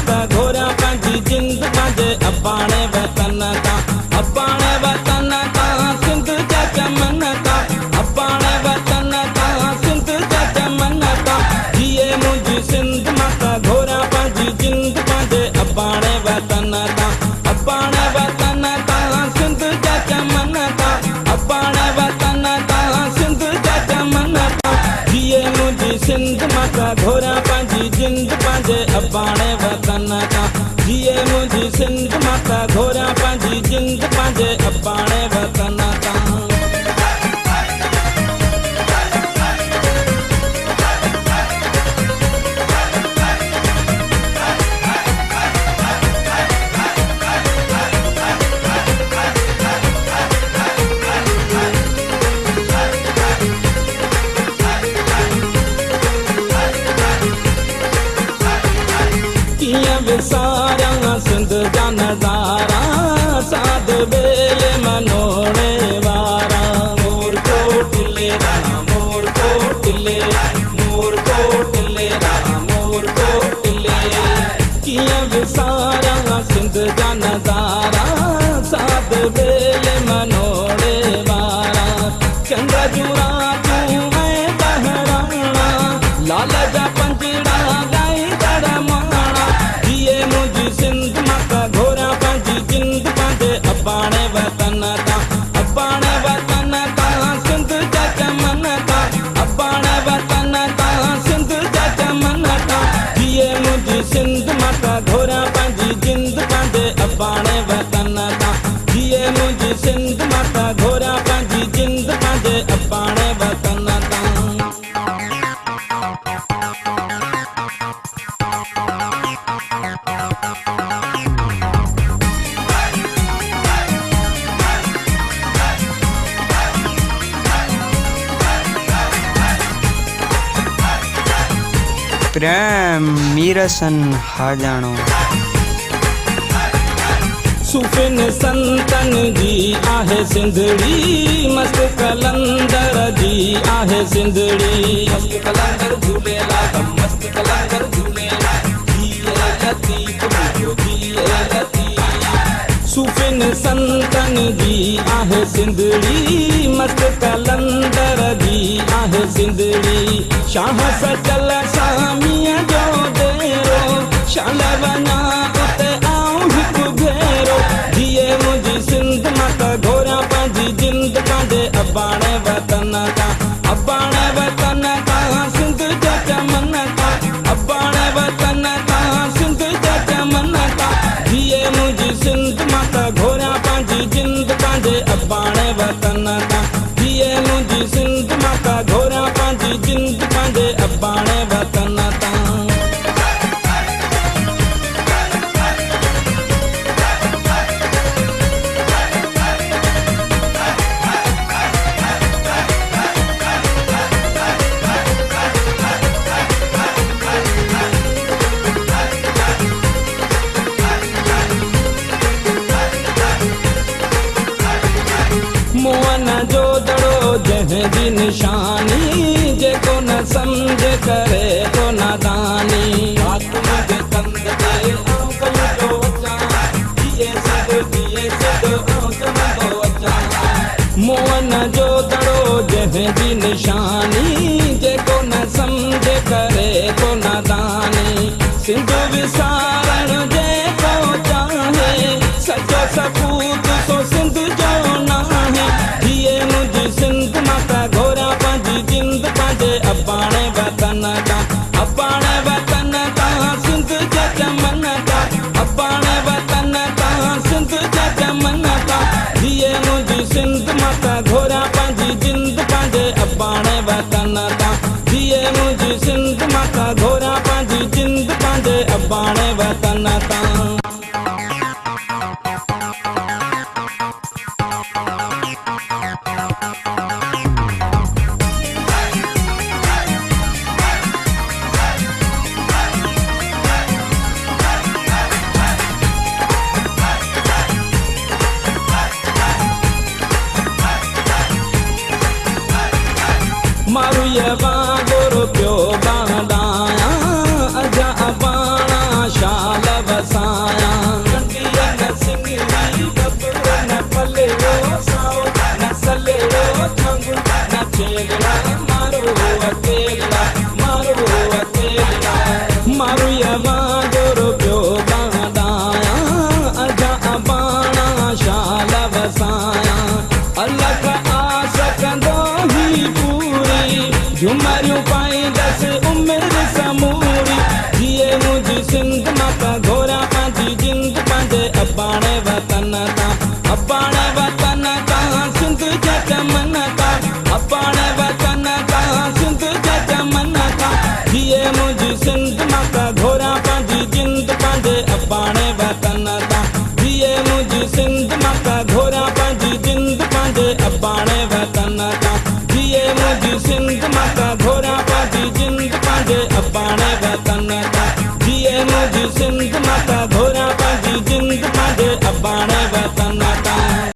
माता घोरा पंहिंजी जिंद पंहिंजे अबाणे वतन तां, अबाणे वतन तां सिंध जा चमन तां, अबाणे वतन तां सिंध जा चमन तां। जिए मुंहिंजी सिंध माता घोरा पंहिंजी जिंद पंहिंजे अबाणे वतन तां, अबाणे वतन तां सिंध जा चमन तां, अबाणे वतन तां सिंध जा चमन तां। जिए मुंहिंजी सिंध माता घोरा पंहिंजी जिंद पंहिंजे अबाणे वतन तां, जिए मुंहिंजी सिंध माता घोरा पंहिंजी जिंद पंहिंजे अबाणे वतन तां। विसारा सिंध जा नज़ारा साध बेले मनोड़े वारा, मोर कोटले राणा मोर कोटले, मोर कोटले राणा मोर कोटले। किया विसारा सिंध जा नज़ारा साध बेले मनोड़े वारा, चंद्र जूरा तूं ऐं बहराणा, लाल जा पंजड़ा गाई दड़ माणा। जिए मुंहिंजी सिंध माता घोरा पंहिंजी जिंद पंहिंजे अबाणे वतन तां, अबाणे वतन तां सिंध जा चमन तां, अबाणे वतन तां सिंध जा चमन तां। जिए मुंहिंजी सिंध माता घोरा पंहिंजी जिंद पंहिंजे अबाणे वतन तां, जिए मुंहिंजी सिंध माता घोरा पंहिंजी जिंद पंहिंजे अबाणे वतन तां। प्रेम मीरसन हाजाणो। सूफ़िन संतन जी आहे सिंधड़ी, मस्त कलंदर जी आहे सिंधड़ी, मस्त कलंदर झूलेलाल, मस्त कलंदर झूलेलाल, जिए लतीफ़ मुंहिंजो जिए लतीफ़। सूफ़िन संतन जी आहे सिंधड़ी, मस्त कलंदर जी आहे सिंधड़ी। शाह सजल सामीअ जो डेरो, शाल वञा उते आऊं हिकु भेरो। जिए मुंहिंजी सिंध माता घोरा पंहिंजी जिंद पंहिंजे अबाणे वतन तां, अबाणे वतन तां सिंध जा चमन तां, अबाणे वतन तां सिंध जा चमन तां। जिए मुंहिंजी सिंध माता घोरा पंहिंजी जिंद पंहिंजे अबाणे वतन तां, जिए मुंहिंजी सिंध माता घोरा पंहिंजी जिंद पंहिंजे अबाणे वतन तां। मोहन जो दड़ो जंहिंजी निशानी, जेको न सम्झ करे को नादानी। मुंहिंजे कंध ते आऊं कमंदो अचां, जिए सिंध जिए सिंध आऊं कमंदो अचां। मोहन जो दड़ो जंहिंजी निशानी, जेको न सम्झ करे को नादानी। सिंध विसारण जेको चाहे, सचो सपूत सो सिंध जो नाहे। जिए मुंहिंजी सिंध माता घोरा पंहिंजी जिंद पंहिंजे अबाणे वतन तां, अबाणे वतन तां सिंध जा चमन तां, अबाणे वतन तां सिंध जा चमन तां। जिए मुंहिंजी सिंध माता घोरा पंहिंजी जिंद पंहिंजे अबाणे वतन तां, जिए मुंहिंजी सिंध माता घोरा पंहिंजी जिंद पंहिंजे अबाणे वतन तां। मारुया वागुर पियो बांडाया, अजा अबाणा शाल वतन ता अपाणे वतन ता सिंध जे चमन ता अपाणे वतन ता सिंध जे चमन ता जिए मुझी सिंध माता घोरा पंहिंजी जिंद पंहिंजे अपाणे वतन ता जिए मुझी सिंध माता घोरा पंहिंजी जिंद पंहिंजे अपाणे वतन ता जिए मुझी सिंध माता घोरा पंहिंजी जिंद पंहिंजे अपाणे वतन ता जिए मुझी सिंध माता घोरा पंहिंजी जिंद पंहिंजे अपाणे वतन